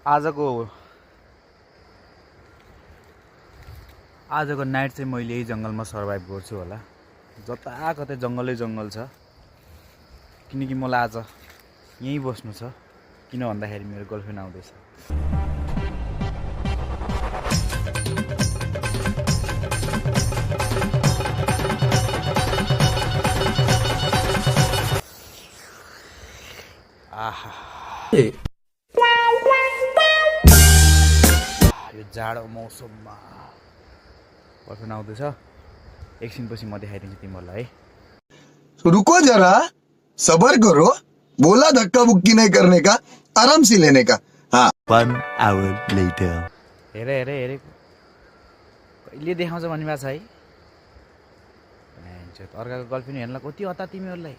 आजको नाइट चाहिँ मैले यही जङ्गलमा सर्भाइभ गर्छु होला। जताकतै जङ्गलै जङ्गल छ, किनकि मलाई आज यहीँ बस्नु छ। किन भन्दाखेरि मेरो गर्लफ्रेन्ड आउँदैछ। आहा, यो जाडो मौसममा गर्लफ्रेन्ड आउँदैछ। एकछिनपछि म देखाइदिन्छु तिमीहरूलाई है। रुको जरा, सबर करो, बोला धक्का बुक्की नहीं करने का, आराम से लेने का। हाँ। 1 hour later. हेरे कहिले देखाउँछ भन्ने भएको छ है। अर्काको गर्लफ्रेन्ड हेर्नलाई कति हतार तिमीहरूलाई।